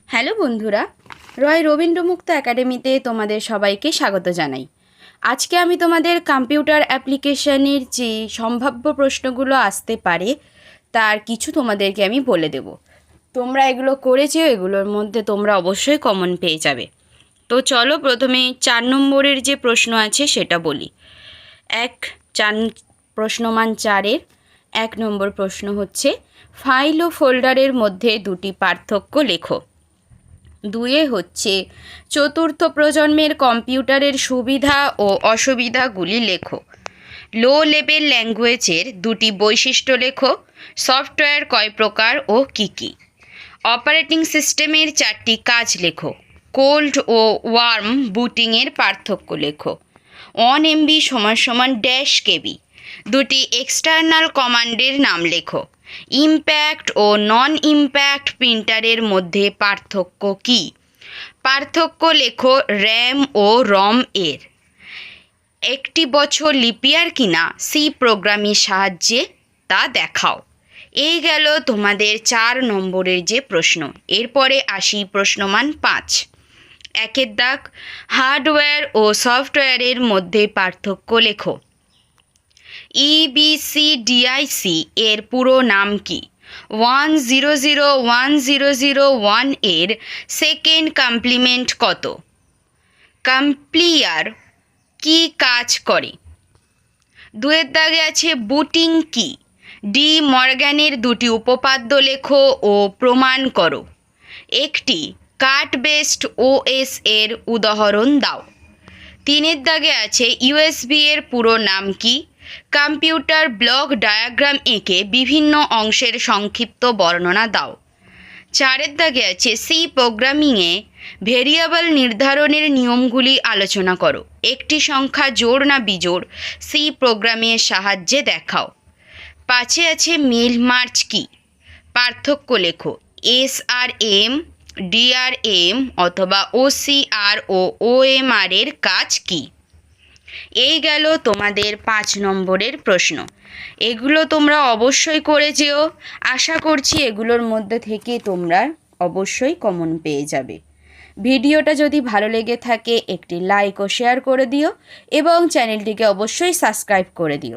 Hello বন্ধুরা, রয় রবীন্দ্রমুক্ত একাডেমিতে তোমাদের সবাইকে স্বাগত জানাই। আজকে আমি তোমাদের কম্পিউটার অ্যাপ্লিকেশনের যে সম্ভাব্য প্রশ্নগুলো আসতে পারে তার কিছু তোমাদেরকে আমি বলে দেব। তোমরা এগুলো করেছো, এগুলোর মধ্যে তোমরা অবশ্যই কমন পেয়ে যাবে। তো চলো প্রথমে 4 নম্বরের যে প্রশ্ন আছে সেটা বলি। প্রশ্নমান 4-এর 1 নম্বর প্রশ্ন হচ্ছে, ফাইল ও ফোল্ডারের মধ্যে দুটি পার্থক্য লেখো। 2 হচ্ছে, চতুর্থ প্রজন্মের কম্পিউটারের সুবিধা ও অসুবিধাগুলি লেখো। লো লেভেল ল্যাঙ্গুয়েজের দুটি বৈশিষ্ট্য লেখো। সফটওয়্যার কয় প্রকার ও কী কী? অপারেটিং সিস্টেমের 4টি কাজ লেখো। কোল্ড ও ওয়ার্ম বুটিংয়ের পার্থক্য লেখো। 1 MB =-KB। দুটি এক্সটার্নাল কমান্ডের নাম লেখো। ইম্প্যাক্ট ও নন ইম্প্যাক্ট প্রিন্টারের মধ্যে পার্থক্য কী? পার্থক্য লেখো র্যাম ও রম এর। 1টি বছর লিপিয়ার কিনা সি প্রোগ্রামের সাহায্যে তা দেখাও। এই গেল তোমাদের 4 নম্বরের যে প্রশ্ন। এরপরে আসি প্রশ্নমান 5। 1 দাগ, হার্ডওয়্যার ও সফটওয়্যারের মধ্যে পার্থক্য লেখো। EBCDIC এর পুরো নাম কি? 1001001 এর সেকেন্ড কমপ্লিমেন্ট কত? কম্প্লিয়ার কি কাজ করে? 2 দাগে আছে বুটিং কি? ডি মর্গ্যানের দুটি উপপাদ্য লেখো ও প্রমাণ করো। একটি কার্ড বেসড OS এর উদাহরণ দাও। 3 দাগে আছে USB এর পুরো নাম কি? কম্পিউটার ব্লক ডায়াগ্রাম এঁকে বিভিন্ন অংশের সংক্ষিপ্ত বর্ণনা দাও। 4 দাগে আছে সি প্রোগ্রামিংয়ে ভেরিয়েবল নির্ধারণের নিয়মগুলি আলোচনা করো। একটি সংখ্যা জোড় না বিজোড় সি প্রোগ্রামের সাহায্যে দেখাও। 5 আছে মিল মার্জ কি? পার্থক্য লেখো। SRM, DRM অথবা OCR ও OMR এর কাজ কি? এই গেল তোমাদের 5 নম্বরের প্রশ্ন। এগুলো তোমরা অবশ্যই করে যেও। আশা করছি এগুলোর মধ্যে থেকে তোমরা অবশ্যই কমন পেয়ে যাবে। ভিডিওটা যদি ভালো লেগে থাকে একটি লাইক ও শেয়ার করে দিও এবং চ্যানেলটিকে অবশ্যই সাবস্ক্রাইব করে দিও।